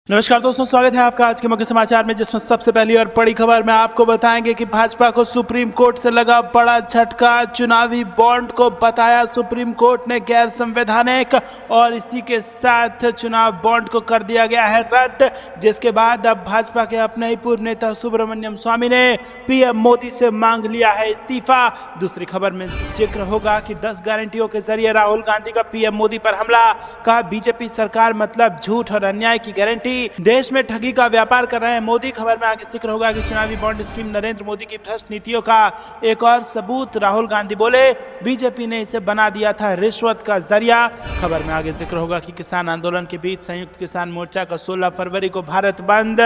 नमस्कार दोस्तों, स्वागत है आपका आज के मुख्य समाचार में, जिसमें सबसे पहली और बड़ी खबर में आपको बताएंगे कि भाजपा को सुप्रीम कोर्ट से लगा बड़ा झटका। चुनावी बॉन्ड को बताया सुप्रीम कोर्ट ने गैर संवैधानिक और इसी के साथ चुनाव बॉन्ड को कर दिया गया है रद्द, जिसके बाद अब भाजपा के अपने ही पूर्व नेता सुब्रमण्यम स्वामी ने पीएम मोदी से मांग लिया है इस्तीफा। दूसरी खबर में जिक्र होगा कि 10 गारंटियों के जरिए राहुल गांधी का पीएम मोदी पर हमला, कहा बीजेपी सरकार मतलब झूठ और अन्याय की गारंटी, देश में ठगी का व्यापार कर रहे हैं मोदी। खबर में आगे जिक्र होगा कि चुनावी बॉन्ड स्कीम नरेंद्र मोदी की भ्रष्ट नीतियों का एक और सबूत, राहुल गांधी बोले बीजेपी ने इसे बना दिया था रिश्वत का जरिया। खबर में आगे जिक्र होगा कि किसान आंदोलन के बीच संयुक्त किसान मोर्चा का 16 फरवरी को भारत बंद,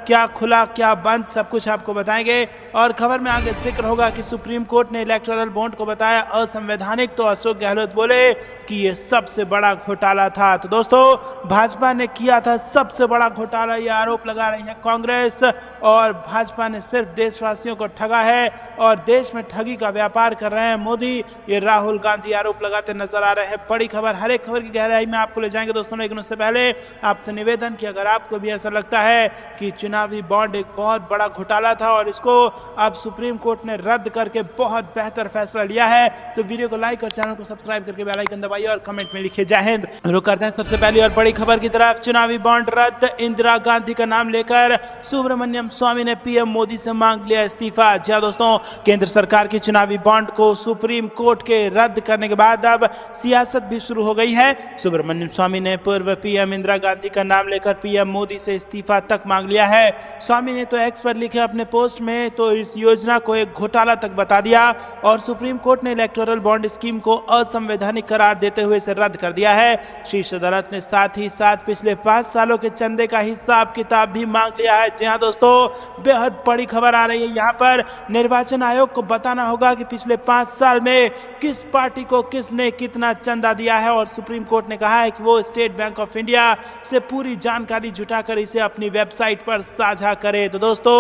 क्या खुला क्या बंद, सब कुछ आपको बताएंगे। और खबर में आगे जिक्र होगा कि सुप्रीम कोर्ट ने इलेक्टोरल बॉन्ड को बताया असंवैधानिक, तो अशोक गहलोत बोले कि यह सबसे बड़ा घोटाला था। तो दोस्तों, भाजपा ने किया था सबसे बड़ा घोटाला, ये आरोप लगा रही है कांग्रेस, और भाजपा ने सिर्फ देशवासियों को ठगा है और देश में ठगी का व्यापार कर रहे हैं मोदी, ये राहुल गांधी आरोप लगाते नजर आ रहे हैं। बड़ी खबर, हर एक खबर की गहराई में आपको ले जाएंगे दोस्तों, लेकिन उससे पहले आपसे निवेदन कि अगर आपको भी ऐसा लगता है कि चुनावी बॉन्ड एक बहुत बड़ा घोटाला था और इसको अब सुप्रीम कोर्ट ने रद्द करके बहुत बेहतर फैसला लिया है, तो वीडियो को लाइक और चैनल को सब्सक्राइब करके बेल आइकन दबाइए और कमेंट में लिखिए जय हिंद। रुक करते हैं सबसे पहली और बड़ी खबर की तरफ। चुनावी बॉन्ड रद्द, इंदिरा गांधी का नाम लेकर सुब्रमण्यम स्वामी ने पीएम मोदी से मांग लिया इस्तीफा। जी हां दोस्तों, केंद्र सरकार की चुनावी बॉन्ड को सुप्रीम कोर्ट के रद्द करने के बाद अब सियासत भी शुरू हो गई है। सुब्रमण्यम स्वामी ने पूर्व पीएम इंदिरा गांधी का नाम लेकर पीएम मोदी से इस्तीफा तक मांग लिया है। स्वामी ने तो एक्स पर लिखे अपने पोस्ट में तो इस योजना को एक घोटाला तक बता दिया और सुप्रीम कोर्ट ने इलेक्टोरल बॉन्ड स्कीम को असंवैधानिक करार देते हुए इसे रद्द कर दिया है। शीर्ष अदालत ने साथ ही साथ पिछले 5 सालों के चंदे का हिसाब किताब भी मांग लिया है। जी हां दोस्तों, बेहद बड़ी खबर आ रही है। यहाँ पर निर्वाचन आयोग को बताना होगा कि पिछले 5 साल में किस पार्टी को किसने कितना चंदा दिया है, और सुप्रीम कोर्ट ने कहा है कि वो स्टेट बैंक ऑफ इंडिया से पूरी जानकारी जुटाकर इसे अपनी वेबसाइट पर साझा करे। तो दोस्तों,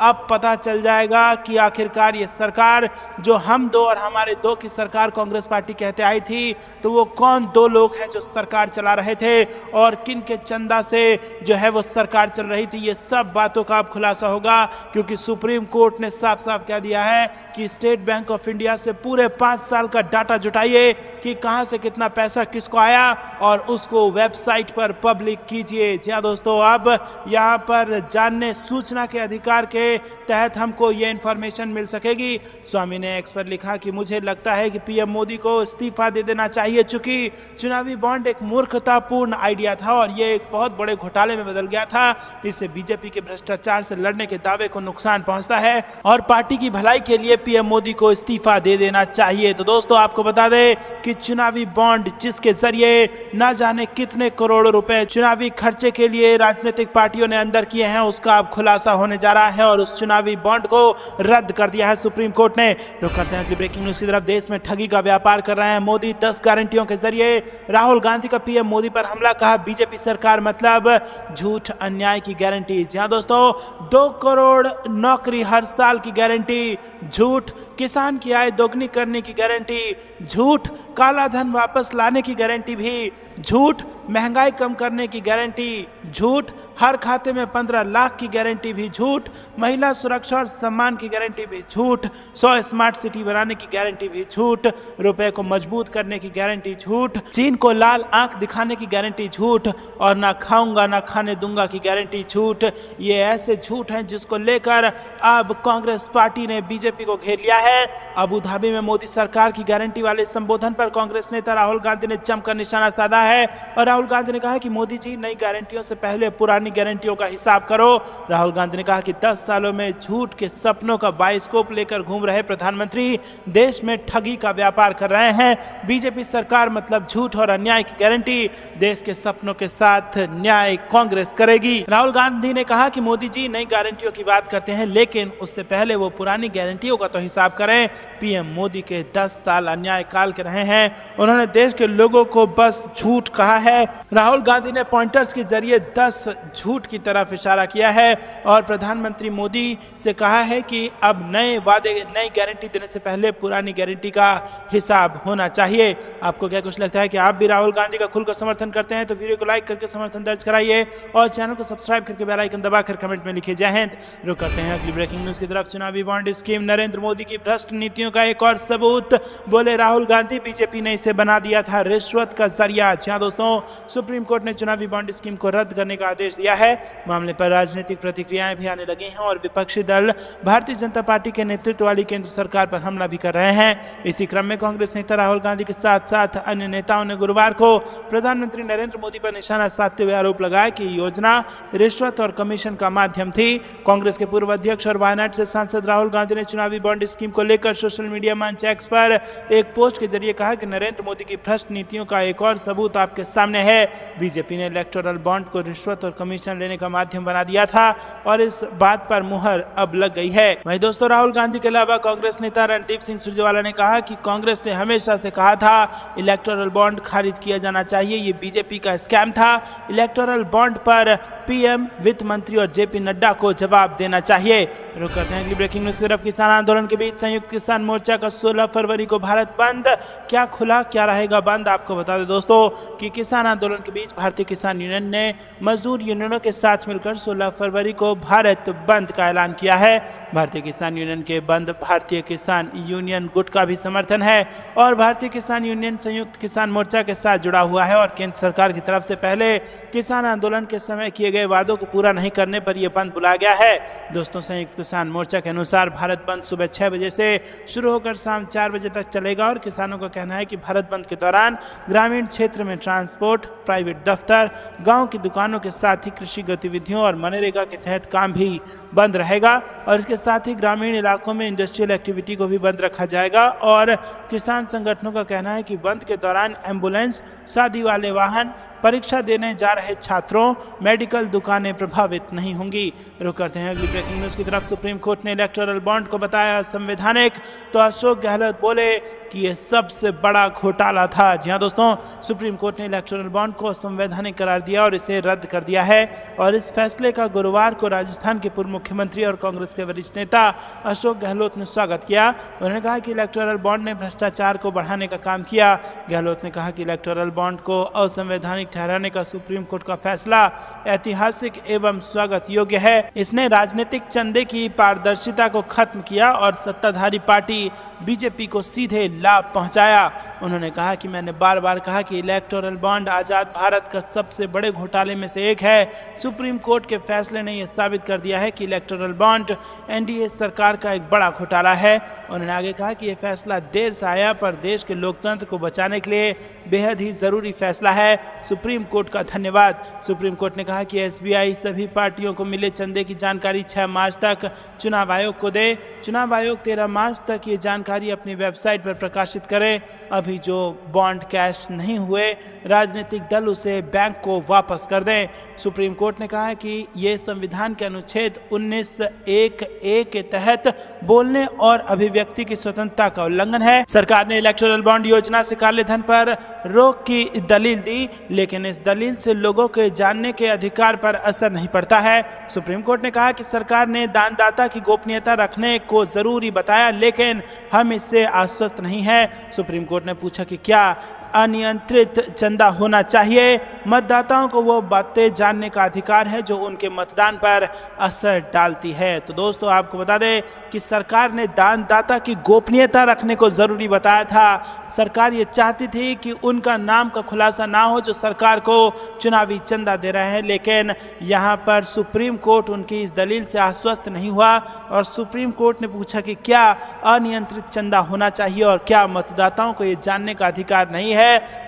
अब पता चल जाएगा कि आखिरकार ये सरकार जो हम दो और हमारे दो की सरकार कांग्रेस पार्टी कहते आई थी, तो वो कौन 2 लोग हैं जो सरकार चला रहे थे और किन के चंदा से जो है वो सरकार चल रही थी। ये सब बातों का अब खुलासा होगा, क्योंकि सुप्रीम कोर्ट ने साफ साफ कह दिया है कि स्टेट बैंक ऑफ इंडिया से पूरे 5 साल का डाटा जुटाइए कि कहां से कितना पैसा किसको आया और उसको वेबसाइट पर पब्लिक कीजिए। जी हां दोस्तों, अब यहां पर जानने सूचना के अधिकार के तहत हमको ये इंफॉर्मेशन मिल सकेगी। स्वामी ने एक्स पर लिखा कि मुझे लगता है कि पीएम मोदी को इस्तीफा दे देना चाहिए, चूंकि चुनावी बॉन्ड एक मूर्खतापूर्ण आइडिया था और ये एक बहुत बड़े घोटाले में बदल गया था। इससे बीजेपी के भ्रष्टाचार से लड़ने के दावे को नुकसान पहुंचता है और पार्टी की भलाई के लिए पीएम मोदी को इस्तीफा दे देना चाहिए। तो दोस्तों, आपको बता दें कि चुनावी बॉन्ड जिसके जरिए न जाने कितने करोड़ों रुपए चुनावी खर्चे के लिए राजनीतिक पार्टियों ने अंदर किए हैं, उसका अब खुलासा होने जा रहा है और उस चुनावी बॉन्ड को रद्द कर दिया है सुप्रीम कोर्ट ने। रुक करते हैं अगली ब्रेकिंग न्यूज की तरफ। देश में ठगी का व्यापार कर रहे हैं मोदी, 10 गारंटियों के जरिए राहुल गांधी का पीएम मोदी पर हमला, कहा बीजेपी सरकार मतलब झूठ अन्याय की गारंटी। जी हां दोस्तों, 2 करोड़ नौकरी हर साल की गारंटी झूठ, किसान की आय दोगुनी करने की गारंटी झूठ, काला धन वापस लाने की गारंटी भी झूठ, महंगाई कम करने की गारंटी झूठ, हर खाते में 15 लाख की गारंटी भी झूठ, महिला सुरक्षा और सम्मान की गारंटी भी झूठ, 100 स्मार्ट सिटी बनाने की गारंटी भी झूठ, रुपए को मजबूत करने की गारंटी झूठ, चीन को लाल आंख दिखाने की गारंटी झूठ, और ना खाऊंगा ना खाने दूंगा की गारंटी झूठ। ये ऐसे झूठ हैं जिसको लेकर अब कांग्रेस पार्टी ने बीजेपी को घेर लिया है। अबू धाबी में मोदी सरकार की गारंटी वाले संबोधन पर कांग्रेस नेता राहुल गांधी ने जमकर निशाना साधा है और राहुल गांधी ने कहा कि मोदी जी, नई गारंटियों से पहले पुरानी गारंटियों का हिसाब करो। राहुल गांधी ने कहा कि 10 सालों में झूठ के सपनों का बाइस्कोप लेकर घूम रहे प्रधानमंत्री देश में ठगी का व्यापार कर रहे हैं। बीजेपी सरकार मतलब झूठ और अन्याय की गारंटी, देश के सपनों के साथ न्याय कांग्रेस करेगी। राहुल गांधी ने कहा कि मोदी जी नई गारंटियों की बात करते हैं, लेकिन उससे पहले वो पुरानी गारंटियों का तो हिसाब करें। पीएम मोदी के 10 साल अन्याय काल के रहे हैं, उन्होंने देश के लोगों को बस झूठ कहा है। राहुल गांधी ने पॉइंटर्स के जरिए 10 झूठ की तरफ इशारा किया है और प्रधानमंत्री मोदी से कहा है कि अब नए वादे, नई गारंटी देने से पहले पुरानी गारंटी का हिसाब होना चाहिए। आपको क्या कुछ लगता है कि आप भी राहुल गांधी का खुलकर समर्थन करते हैं? तो वीडियो को लाइक करके समर्थन दर्ज कराइए और चैनल को सब्सक्राइब करके बेल आइकन दबाकर कमेंट में लिखे जय हिंद। रुक करते हैं अगली ब्रेकिंग न्यूज की तरफ। चुनावी बॉन्ड स्कीम नरेंद्र मोदी की भ्रष्ट नीतियों का एक और सबूत, बोले राहुल गांधी। बीजेपी ने इसे बना दिया था रिश्वत का जरिया। जी हां दोस्तों, सुप्रीम कोर्ट ने चुनावी बॉन्ड स्कीम को रद्द करने का आदेश दिया है। मामले पर राजनीतिक प्रतिक्रियाएं भी आने लगी हैं और विपक्षी दल भारतीय जनता पार्टी के नेतृत्व वाली केंद्र सरकार पर हमला भी कर रहे हैं। इसी क्रम में कांग्रेस नेता राहुल गांधी के साथ साथ अन्य नेताओं ने गुरुवार को प्रधानमंत्री नरेंद्र मोदी पर निशाना साधते हुए आरोप लगाया कि योजना रिश्वत और कमीशन का माध्यम थी। कांग्रेस के पूर्व अध्यक्ष और वायनाड से सांसद राहुल गांधी ने चुनावी बॉन्ड स्कीम को लेकर सोशल मीडिया मंच एक्स पर एक पोस्ट के जरिए कहा कि नरेंद्र मोदी की भ्रष्ट नीतियों का एक और सबूत आपके सामने है। बीजेपी ने इलेक्टोरल बॉन्ड को रिश्वत और कमीशन लेने का माध्यम बना दिया था और इस बात पर मुहर अब लग गई है। वहीं दोस्तों, राहुल गांधी के अलावा कांग्रेस नेता रणदीप सिंह सुरजेवाला ने कहा कि कांग्रेस ने हमेशा से कहा था इलेक्टोरल बॉन्ड खारिज किया जाना चाहिए, ये बीजेपी का स्कैम था। इलेक्टोरल बॉन्ड पर पीएम, वित्त मंत्री और जेपी नड्डा को जवाब देना चाहिए। रुक करते हैं अगली ब्रेकिंग न्यूज की तरफ। किसान आंदोलन के बीच संयुक्त किसान मोर्चा का 16 फरवरी को भारत बंद। क्या खुला, क्या रहेगा बंद, आपको बता दें दोस्तों कि किसान आंदोलन के बीच भारतीय किसान यूनियन ने मजदूर यूनियनों के साथ मिलकर 16 फरवरी को भारत बंद का ऐलान किया है। भारतीय किसान यूनियन के बंद भारतीय किसान यूनियन गुट का भी समर्थन है और भारतीय किसान यूनियन संयुक्त किसान मोर्चा के साथ जुड़ा हुआ है और केंद्र सरकार की तरफ से पहले किसान आंदोलन के समय किए गए वादों को पूरा नहीं करने पर यह बंद बुलाया गया है। दोस्तों, संयुक्त किसान मोर्चा के अनुसार भारत बंद सुबह 6 बजे से शुरू होकर शाम 4 बजे तक चलेगा और किसानों का कहना है कि भारत बंद के दौरान ग्रामीण क्षेत्र में ट्रांसपोर्ट, प्राइवेट दफ्तर, गांव की दुकानों के साथ ही कृषि गतिविधियों और मनरेगा के तहत काम भी बंद रहेगा और इसके साथ ही ग्रामीण इलाकों में इंडस्ट्रियल एक्टिविटी को भी बंद रखा जाएगा। और किसान संगठनों का कहना है कि बंद के दौरान एम्बुलेंस, शादी वाले वाहन, परीक्षा देने जा रहे छात्रों, मेडिकल दुकानें प्रभावित नहीं होंगी। रुक करते हैं अगली ब्रेकिंग न्यूज की तरफ। सुप्रीम कोर्ट ने इलेक्टोरल बॉन्ड को बताया संवैधानिक, तो अशोक गहलोत बोले कि यह सबसे बड़ा घोटाला था। जी हां दोस्तों, सुप्रीम कोर्ट ने इलेक्टोरल बॉन्ड को संवैधानिक करार दिया और इसे रद्द कर दिया है और इस फैसले का गुरुवार को राजस्थान के पूर्व मुख्यमंत्री और कांग्रेस के वरिष्ठ नेता अशोक गहलोत ने स्वागत किया। उन्होंने कहा कि इलेक्टोरल बॉन्ड ने भ्रष्टाचार को बढ़ाने का काम किया। गहलोत ने कहा कि इलेक्टोरल बॉन्ड को असंवैधानिक ठहराने का सुप्रीम कोर्ट का फैसला ऐतिहासिक एवं स्वागत योग्य है। इसने राजनीतिक चंदे की पारदर्शिता को खत्म किया और सत्ताधारी पार्टी बीजेपी को सीधे लाभ पहुंचाया। उन्होंने कहा कि मैंने बार बार कहा कि इलेक्टोरल बॉन्ड आजाद भारत का सबसे बड़े घोटाले में से एक है। सुप्रीम कोर्ट के फैसले ने यह साबित कर दिया है कि इलेक्टोरल बॉन्ड एनडीए सरकार का एक बड़ा घोटाला है। उन्होंने आगे कहा कि यह फैसला देर से आया पर देश के लोकतंत्र को बचाने के लिए बेहद ही जरूरी फैसला है। सुप्रीम कोर्ट का धन्यवाद। सुप्रीम कोर्ट ने कहा कि एसबीआई सभी पार्टियों को मिले चंदे की जानकारी 6 मार्च तक चुनाव आयोग को दे। चुनाव आयोग 13 मार्च तक ये जानकारी अपनी वेबसाइट पर प्रकाशित करे। अभी जो बॉन्ड कैश नहीं हुए, राजनीतिक दल उसे बैंक को वापस कर दें। सुप्रीम कोर्ट ने कहा है कि ये संविधान के अनुच्छेद 19(1)(a) के तहत बोलने और अभिव्यक्ति की स्वतंत्रता का उल्लंघन है। सरकार ने इलेक्टोरल बॉन्ड योजना से काले धन पर रोक की दलील दी, लेकिन इस दलील से लोगों के जानने के अधिकार पर असर नहीं पड़ता है। सुप्रीम कोर्ट ने कहा कि सरकार ने दानदाता की गोपनीयता रखने को जरूरी बताया, लेकिन हम इससे आश्वस्त नहीं हैं। सुप्रीम कोर्ट ने पूछा कि क्या अनियंत्रित चंदा होना चाहिए। मतदाताओं को वो बातें जानने का अधिकार है जो उनके मतदान पर असर डालती है। तो दोस्तों, आपको बता दें कि सरकार ने दानदाता की गोपनीयता रखने को ज़रूरी बताया था। सरकार ये चाहती थी कि उनका नाम का खुलासा ना हो जो सरकार को चुनावी चंदा दे रहे हैं, लेकिन यहाँ पर सुप्रीम कोर्ट उनकी इस दलील से आश्वस्त नहीं हुआ और सुप्रीम कोर्ट ने पूछा कि क्या अनियंत्रित चंदा होना चाहिए और क्या मतदाताओं को ये जानने का अधिकार नहीं है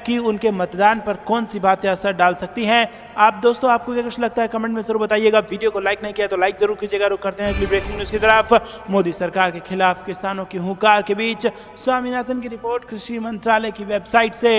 कि उनके मतदान पर कौन सी बातें असर डाल सकती हैं। आप दोस्तों, आपको क्या कुछ लगता है कमेंट में जरूर बताइएगा। वीडियो को लाइक नहीं किया तो लाइक जरूर कीजिएगा। रुक करते हैं अगली ब्रेकिंग न्यूज की तरफ। मोदी सरकार के खिलाफ किसानों की हुंकार के बीच स्वामीनाथन की रिपोर्ट कृषि मंत्रालय की वेबसाइट से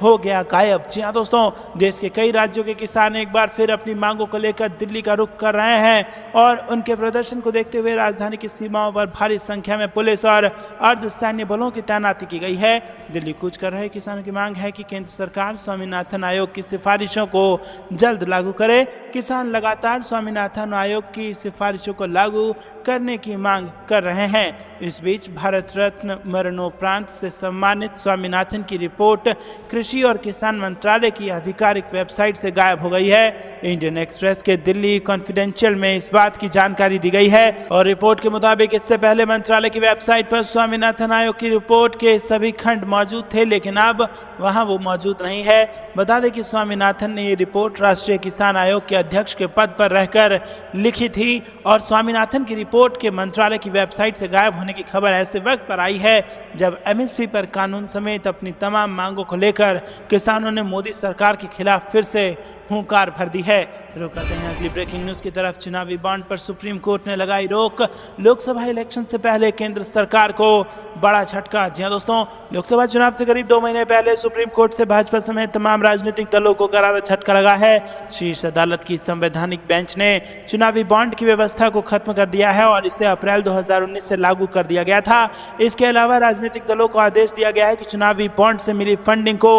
हो गया गायब। जी हाँ दोस्तों, देश के कई राज्यों के किसान एक बार फिर अपनी मांगों को लेकर दिल्ली का रुख कर रहे हैं और उनके प्रदर्शन को देखते हुए राजधानी की सीमाओं पर भारी संख्या में पुलिस और अर्धसैन्य बलों की तैनाती की गई है। दिल्ली कूच कर रहे किसानों की मांग है कि केंद्र सरकार स्वामीनाथन आयोग की सिफारिशों को जल्द लागू करे। किसान लगातार स्वामीनाथन आयोग की सिफारिशों को लागू करने की मांग कर रहे हैं। इस बीच भारत रत्न मरणोपरांत से सम्मानित स्वामीनाथन की रिपोर्ट कृषि और किसान मंत्रालय की आधिकारिक वेबसाइट से गायब हो गई है। इंडियन एक्सप्रेस के दिल्ली कॉन्फिडेंशियल में इस बात की जानकारी दी गई है और रिपोर्ट के मुताबिक इससे पहले मंत्रालय की वेबसाइट पर स्वामीनाथन आयोग की रिपोर्ट के सभी खंड मौजूद थे, लेकिन अब वहां वो मौजूद नहीं है। बता दें कि स्वामीनाथन ने ये रिपोर्ट राष्ट्रीय किसान आयोग के अध्यक्ष के पद पर रहकर लिखी थी और स्वामीनाथन की रिपोर्ट के मंत्रालय की वेबसाइट से गायब होने की खबर ऐसे वक्त पर आई है जब एमएसपी पर कानून समेत अपनी तमाम मांगों को लेकर किसानों ने मोदी सरकार के खिलाफ फिर से हुंकार भर दी है। रुक करते हैं अगली ब्रेकिंग न्यूज की तरफ। चुनावी बॉन्ड पर सुप्रीम कोर्ट ने लगाई रोक। लोकसभा इलेक्शन से पहले केंद्र सरकार को बड़ा झटका। जी हां दोस्तों, लोकसभा चुनाव से करीब 2 महीने पहले सुप्रीम कोर्ट से भाजपा समेत तमाम राजनीतिक दलों को करारा झटका लगा है। शीर्ष अदालत की संवैधानिक बेंच ने चुनावी बॉन्ड की व्यवस्था को खत्म कर दिया है और इसे अप्रैल 2019 से लागू कर दिया गया था। इसके अलावा राजनीतिक दलों को आदेश दिया गया है कि चुनावी बॉन्ड से मिली फंडिंग को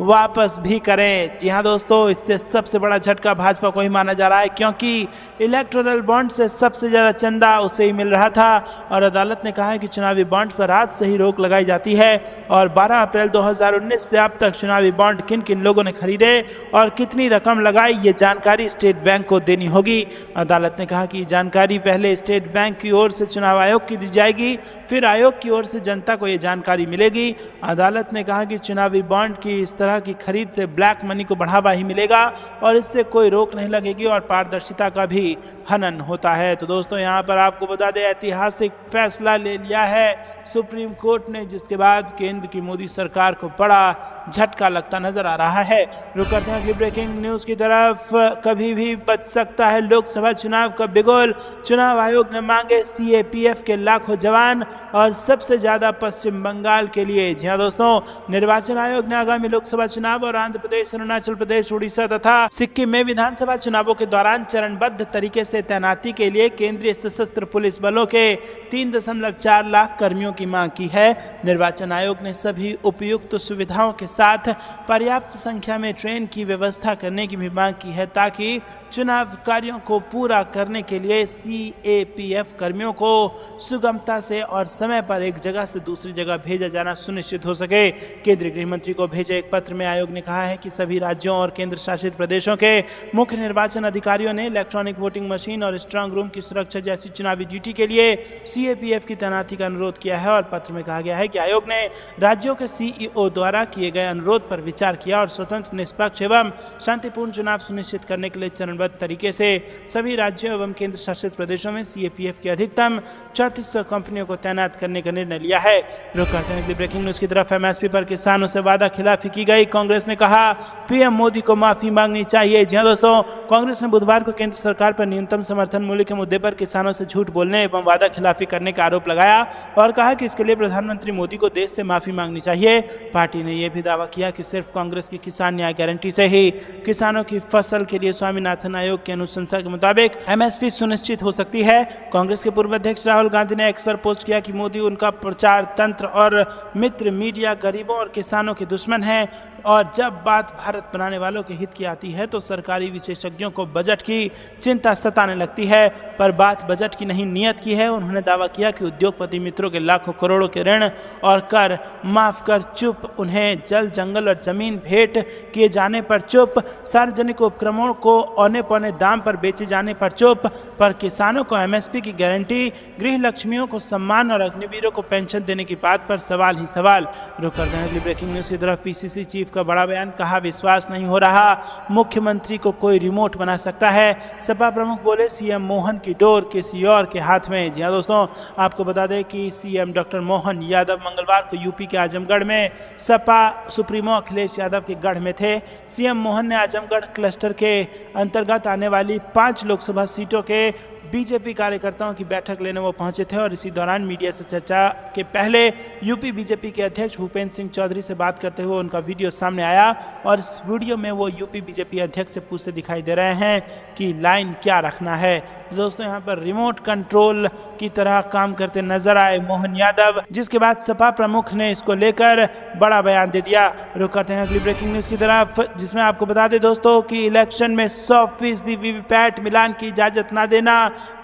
वापस भी करें। जी हां दोस्तों, इससे सबसे बड़ा झटका भाजपा को ही माना जा रहा है, क्योंकि इलेक्टोरल बॉन्ड से सबसे ज्यादा चंदा उसे ही मिल रहा था और अदालत ने कहा है कि चुनावी बॉन्ड पर आज से ही रोक लगाई जाती है और 12 अप्रैल 2019 से अब तक चुनावी बॉन्ड किन किन लोगों ने खरीदे और कितनी रकम लगाई, ये जानकारी स्टेट बैंक को देनी होगी। अदालत ने कहा कि जानकारी पहले स्टेट बैंक की ओर से चुनाव आयोग की दी जाएगी, फिर आयोग की ओर से जनता को ये जानकारी मिलेगी। अदालत ने कहा कि चुनावी बॉन्ड की इस तरह की खरीद से ब्लैक मनी को बढ़ावा ही मिलेगा और इससे कोई रोक नहीं लगेगी और पारदर्शिता का भी हनन होता है। तो दोस्तों, यहाँ पर आपको बता दें, ऐतिहासिक फैसला ले लिया है सुप्रीम कोर्ट ने, जिसके बाद केंद्र की मोदी सरकार को बड़ा झटका लगता नजर आ रहा है। रुक करते हैं अगली ब्रेकिंग न्यूज की तरफ। कभी भी बच सकता है लोकसभा चुनाव का बिगुल। चुनाव आयोग ने मांगे सीएपीएफ के लाखों जवान और सबसे ज्यादा पश्चिम बंगाल के लिए। जी हाँ दोस्तों, निर्वाचन आयोग ने आगामी लोकसभा चुनाव और आंध्र प्रदेश, अरुणाचल प्रदेश, उड़ीसा तथा सिक्किम में विधानसभा चुनावों के दौरान चरणबद्ध तरीके से तैनाती के लिए केंद्रीय सशस्त्र पुलिस बलों के 3.4 लाख कर्मियों की मांग की है। निर्वाचन आयोग ने सभी उपयुक्त सुविधाओं के साथ पर्याप्त संख्या में ट्रेन की व्यवस्था करने की भी मांग की है ताकि चुनाव कार्यों को पूरा करने के लिए सीएपीएफ कर्मियों को सुगमता से और समय पर एक जगह से दूसरी जगह भेजा जाना सुनिश्चित हो सके। केंद्रीय गृह मंत्री को भेजे एक पत्र में आयोग ने कहा है कि सभी राज्यों और केंद्र शासित प्रदेशों के मुख्य निर्वाचन अधिकारियों ने इलेक्ट्रॉनिक वोटिंग मशीन और स्ट्रांग रूम की सुरक्षा जैसी चुनावी ड्यूटी के लिए सीएपीएफ की तैनाती का अनुरोध किया है और पत्र में कहा गया है कि आयोग ने राज्यों के सीईओ द्वारा किए गए अनुरोध पर विचार किया और स्वतंत्र, निष्पक्ष एवं शांतिपूर्ण चुनाव सुनिश्चित करने के लिए चरणबद्ध तरीके से सभी राज्यों एवं केंद्र शासित प्रदेशों में सीएपीएफ की अधिकतम 3400 कंपनियों को तैनात करने का निर्णय लिया है। रुक करते हैं अगली ब्रेकिंग न्यूज की तरफ। एमएसपी पर किसानों से वादा खिलाफी की गई। कांग्रेस ने कहा पीएम मोदी को माफी मांगनी चाहिए। जी हाँ दोस्तों, कांग्रेस ने बुधवार को केंद्र सरकार पर न्यूनतम समर्थन मूल्य के मुद्दे पर किसानों से झूठ बोलने एवं वादा खिलाफी करने का आरोप लगाया और कहा कि इसके लिए प्रधानमंत्री मोदी को देश से माफी मांगनी चाहिए। पार्टी ने यह भी दावा किया कि सिर्फ कांग्रेस की किसान न्याय गारंटी से ही किसानों की फसल के लिए स्वामीनाथन आयोग की अनुशंसा के मुताबिक एमएसपी सुनिश्चित हो सकती है। कांग्रेस के पूर्व अध्यक्ष राहुल गांधी ने एक्स पर पोस्ट किया कि मोदी, उनका प्रचार तंत्र और मित्र मीडिया गरीबों और किसानों के दुश्मन हैं और जब बात भारत बनाने वालों के हित की आती है तो सरकारी विशेषज्ञों को बजट की चिंता सताने लगती है, पर बात बजट की नहीं नियत की है। उन्होंने दावा किया कि उद्योगपति मित्रों के लाखों करोड़ों के ऋण और कर माफ कर चुप, उन्हें जल, जंगल और जमीन भेंट किए जाने पर चुप, सार्वजनिक उपक्रमों को औने पौने दाम पर बेचे जाने पर चुप, पर किसानों को एमएसपी की गारंटी, गृह लक्ष्मियों को सम्मान और अग्निवीरों को पेंशन देने की बात पर सवाल ही सवाल। रुक करते हैं अगली ब्रेकिंग न्यूज की तरफ। पीसीसी चीफ का बड़ा बयान, कहा विश्वास नहीं हो रहा, मुख्यमंत्री को कोई रिमोट बना सकता है। सपा प्रमुख बोले सीएम मोहन की डोर किसी और के हाथ में। जी हाँ दोस्तों, आपको बता दें कि सीएम डॉक्टर मोहन यादव मंगलवार को यूपी के आजमगढ़ में सपा सुप्रीमो अखिलेश यादव के गढ़ में थे। सीएम मोहन ने आजमगढ़ क्लस्टर के अंतर्गत आने वाली 5 लोकसभा सीटों के बीजेपी कार्यकर्ताओं की बैठक लेने वो पहुंचे थे और इसी दौरान मीडिया से चर्चा के पहले यूपी बीजेपी के अध्यक्ष भूपेंद्र सिंह चौधरी से बात करते हुए उनका वीडियो सामने आया और इस वीडियो में वो यूपी बीजेपी अध्यक्ष से पूछते दिखाई दे रहे हैं कि लाइन क्या रखना है। तो दोस्तों यहाँ पर रिमोट कंट्रोल की तरह काम करते नजर आए मोहन यादव, जिसके बाद सपा प्रमुख ने इसको लेकर बड़ा बयान दे दिया। रुक करते हैं अगली ब्रेकिंग न्यूज की तरफ, जिसमें आपको बता दें दोस्तों कि इलेक्शन में 100% वीवीपैट मिलान की इजाजत न देना,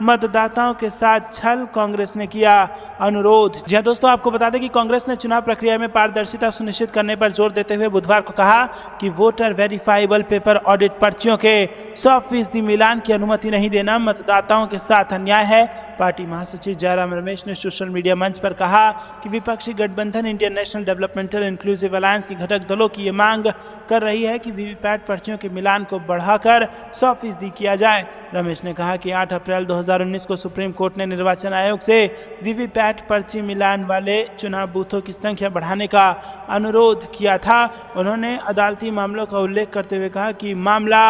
मतदाताओं के साथ छल, कांग्रेस ने किया अनुरोध। जी दोस्तों, आपको बता दें कि कांग्रेस ने चुनाव प्रक्रिया में पारदर्शिता सुनिश्चित करने पर जोर देते हुए बुधवार को कहा कि वोटर वेरीफाइबल पेपर ऑडिट पर्चियों के 100% मिलान की अनुमति नहीं देना मतदाताओं के साथ अन्याय है। पार्टी महासचिव जयराम रमेश ने सोशल मीडिया मंच पर कहा कि विपक्षी गठबंधन Indian national developmental inclusive alliance की घटक दलों की ये मांग कर रही है कि वीवीपैट पर्चियों के मिलान को बढ़ाकर 100% किया जाए। रमेश ने कहा कि 8 अप्रैल 2019 को सुप्रीम कोर्ट ने निर्वाचन आयोग से वीवीपैट पर्ची मिलान वाले चुनाव बूथों की संख्या बढ़ाने का अनुरोध किया था। उन्होंने अदालती मामलों का उल्लेख करते हुए कहा कि मामला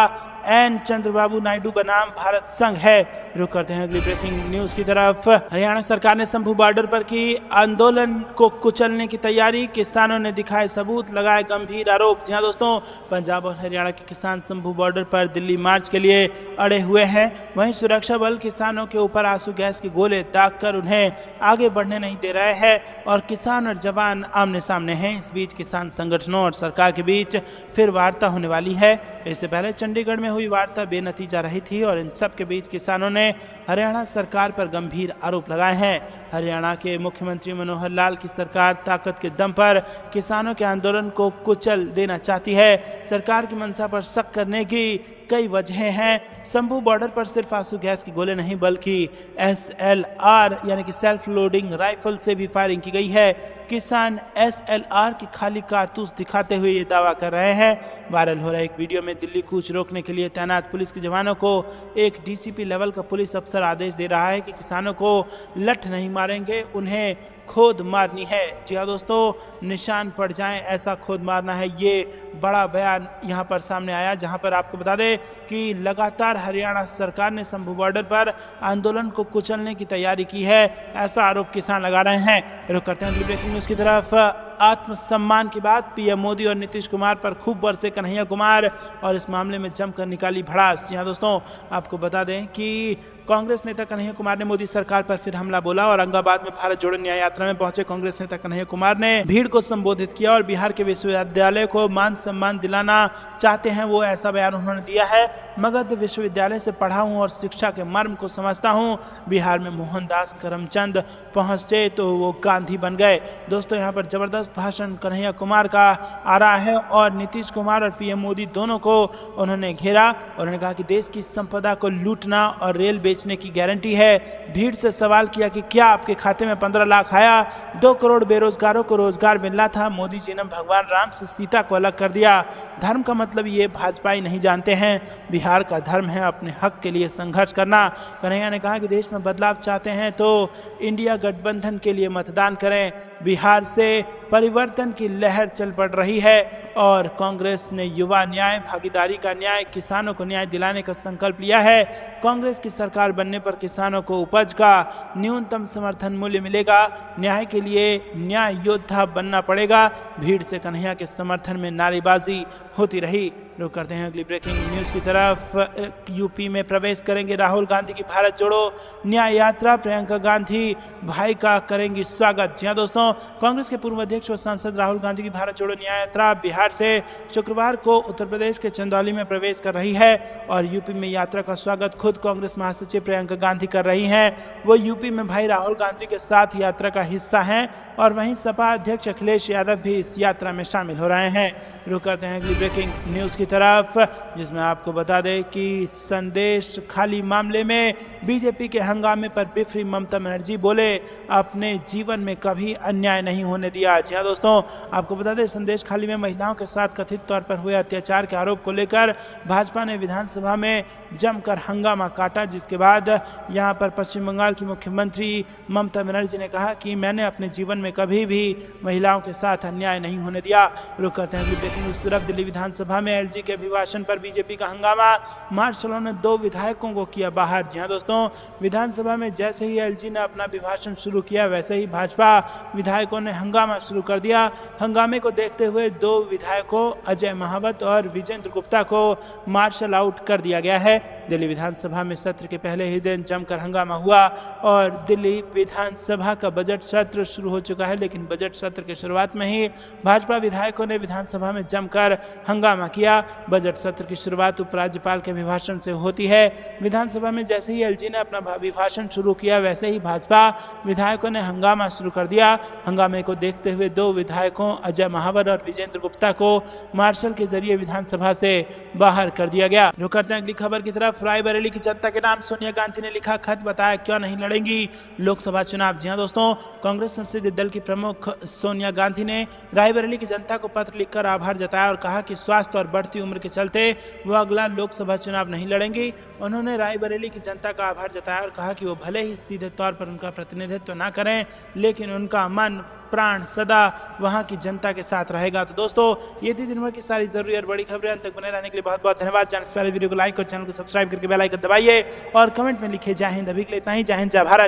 एन चंद्रबाबू नायडू बनाम भारत संघ है। रुक करते हैं अगली ब्रेकिंग न्यूज की तरफ। हरियाणा सरकार ने शंभू बॉर्डर पर की आंदोलन को कुचलने की तैयारी, किसानों ने दिखाए सबूत, लगाए गंभीर आरोप। जी हाँ दोस्तों, पंजाब और हरियाणा के किसान शंभू बॉर्डर पर दिल्ली मार्च के लिए अड़े हुए हैं। वहीं सुरक्षा बल किसानों के ऊपर आंसू गैस के गोले दागकर उन्हें आगे बढ़ने नहीं दे रहे हैं और किसान और जवान आमने सामने हैं। इस बीच किसान संगठनों और सरकार के बीच फिर वार्ता होने वाली है। इससे पहले चंडीगढ़ में हुई वार्ता बेनतीजा रही थी और इन सब के बीच किसानों ने हरियाणा सरकार पर गंभीर आरोप लगाए हैं। हरियाणा के मुख्यमंत्री मनोहर लाल की सरकार ताकत के दम पर किसानों के आंदोलन को कुचल देना चाहती है। सरकार की मंशा पर शक करने की कई वजहें हैं। शंभू बॉर्डर पर सिर्फ आंसू गैस के गोले नहीं बल्कि SLR यानी कि सेल्फ लोडिंग राइफल से भी फायरिंग की गई है। किसान SLR की खाली कारतूस दिखाते हुए ये दावा कर रहे हैं। वायरल हो रहा एक वीडियो में दिल्ली कूच रोकने के लिए तैनात पुलिस के जवानों को एक DCP लेवल का पुलिस अफसर आदेश दे रहा है कि किसानों को लठ नहीं मारेंगे, उन्हें खोद मारनी है। जी हाँ दोस्तों, निशान पड़ जाएं ऐसा खोद मारना है, ये बड़ा बयान यहाँ पर सामने आया। जहाँ पर आपको बता दें कि लगातार हरियाणा सरकार ने शंभू बॉर्डर पर आंदोलन को कुचलने की तैयारी की है, ऐसा आरोप किसान लगा रहे हैं। रुक करते हैं अगली ब्रेकिंग न्यूज की तरफ। आत्मसम्मान की बात, पीएम मोदी और नीतीश कुमार पर खूब बरसे कन्हैया कुमार और इस मामले में जमकर निकाली भड़ास। जी हाँ दोस्तों, आपको बता दें कि कांग्रेस नेता कन्हैया कुमार ने मोदी सरकार पर फिर हमला बोला और औरंगाबाद में भारत जोड़ो न्याय यात्रा में पहुंचे कांग्रेस नेता कन्हैया कुमार ने भीड़ को संबोधित किया और बिहार के विश्वविद्यालय को मान सम्मान दिलाना चाहते हैं वो ऐसा बयान उन्होंने दिया है। मगध विश्वविद्यालय से पढ़ा हूँ और शिक्षा के मर्म को समझता हूँ। बिहार में मोहनदास करमचंद पहुंचे तो वो गांधी बन गए। दोस्तों, यहाँ पर जबरदस्त भाषण कन्हैया कुमार का आ रहा है और नीतीश कुमार और पीएम मोदी दोनों को उन्होंने घेरा। उन्होंने कहा कि देश की संपदा को लूटना और रेल बेचने की गारंटी है। भीड़ से सवाल किया कि क्या आपके खाते में 15 लाख आया? 2 करोड़ बेरोजगारों को रोजगार मिलना था। मोदी जी ने भगवान राम से सीता को अलग कर दिया। धर्म का मतलब ये भाजपाई नहीं जानते हैं। बिहार का धर्म है अपने हक के लिए संघर्ष करना। कन्हैया ने कहा कि देश में बदलाव चाहते हैं तो इंडिया गठबंधन के लिए मतदान करें। बिहार से परिवर्तन की लहर चल पड़ रही है और कांग्रेस ने युवा न्याय, भागीदारी का न्याय, किसानों को न्याय दिलाने का संकल्प लिया है। कांग्रेस की सरकार बनने पर किसानों को उपज का न्यूनतम समर्थन मूल्य मिलेगा। न्याय के लिए न्याय योद्धा बनना पड़ेगा। भीड़ से कन्हैया के समर्थन में नारेबाजी होती रही। रुक करते हैं अगली ब्रेकिंग न्यूज की तरफ। यूपी में प्रवेश करेंगे राहुल गांधी की भारत जोड़ो न्याय यात्रा, प्रियंका गांधी भाई का करेंगी स्वागत। जी हाँ दोस्तों, कांग्रेस के पूर्व अध्यक्ष और सांसद राहुल गांधी की भारत जोड़ो न्याय यात्रा बिहार से शुक्रवार को उत्तर प्रदेश के चंदौली में प्रवेश कर रही है और यूपी में यात्रा का स्वागत खुद कांग्रेस महासचिव प्रियंका गांधी कर रही हैं। वो यूपी में भाई राहुल गांधी के साथ यात्रा का हिस्सा हैं और वहीं सपा अध्यक्ष अखिलेश यादव भी इस यात्रा में शामिल हो रहे हैं। रुक करते हैं अगली ब्रेकिंग न्यूज की तरफ, जिसमें आपको बता दें कि संदेश खाली मामले में बीजेपी के हंगामे पर बिफरी ममता बनर्जी बोले अपने जीवन में कभी अन्याय नहीं होने दिया। जी हाँ दोस्तों, आपको बता दें संदेश खाली में महिलाओं के साथ कथित तौर पर हुए अत्याचार के आरोप को लेकर भाजपा ने विधानसभा में जमकर हंगामा काटा, जिसके बाद यहां पर पश्चिम बंगाल की मुख्यमंत्री ममता बनर्जी ने कहा कि मैंने अपने जीवन में कभी भी महिलाओं के साथ अन्याय नहीं होने दिया। रुक करते हैं अगली ब्रेकिंग न्यूज तरफ। दिल्ली विधानसभा में जी के अभिभाषण पर बीजेपी का हंगामा, मार्शलों ने 2 विधायकों को किया बाहर। जी हां दोस्तों, विधानसभा में जैसे ही एलजी ने अपना अभिभाषण शुरू किया वैसे ही भाजपा विधायकों ने हंगामा शुरू कर दिया। हंगामे को देखते हुए 2 विधायकों अजय महावत और विजेंद्र गुप्ता को मार्शल आउट कर दिया गया है। दिल्ली विधानसभा में सत्र के पहले ही दिन जमकर हंगामा हुआ और दिल्ली विधानसभा का बजट सत्र शुरू हो चुका है, लेकिन बजट सत्र की शुरुआत में ही भाजपा विधायकों ने विधानसभा में जमकर हंगामा किया। बजट सत्र की शुरुआत उपराज्यपाल के अभिभाषण से होती है। विधानसभा में जैसे ही एलजी ने अपना अभिभाषण शुरू किया वैसे ही भाजपा विधायकों ने हंगामा शुरू कर दिया। हंगामे को देखते हुए 2 विधायकों अजय महावर और विजेंद्र गुप्ता को मार्शल के जरिए विधानसभा से बाहर कर दिया गया। रुक करते हैं अगली खबर की तरफ। रायबरेली की जनता के नाम सोनिया गांधी ने लिखा खत, बताया क्यों नहीं लड़ेंगी लोकसभा चुनाव। जी हां दोस्तों, कांग्रेस संसदीय दल की प्रमुख सोनिया गांधी ने रायबरेली की जनता को पत्र लिखकर आभार जताया और कहा कि स्वास्थ्य और बढ़ती उम्र के चलते वो अगला लोकसभा चुनाव नहीं लड़ेंगी। उन्होंने रायबरेली की जनता का आभार जताया और कहा कि वो भले ही सीधे तौर पर उनका प्रतिनिधित्व ना करें, लेकिन उनका मन प्राण सदा वहां की जनता के साथ रहेगा। तो दोस्तों, ये थी दिन भर की सारी जरूरी और बड़ी खबरें। अंत तक बने रहने के लिए बहुत बहुत धन्यवाद। चैनल से पहले वीडियो को लाइक और चैनल को सब्सक्राइब करके बेल आइकन दबाइए और कमेंट में लिखिए जय हिंद। अभी के लिए इतना ही। जय हिंद, जय भारत।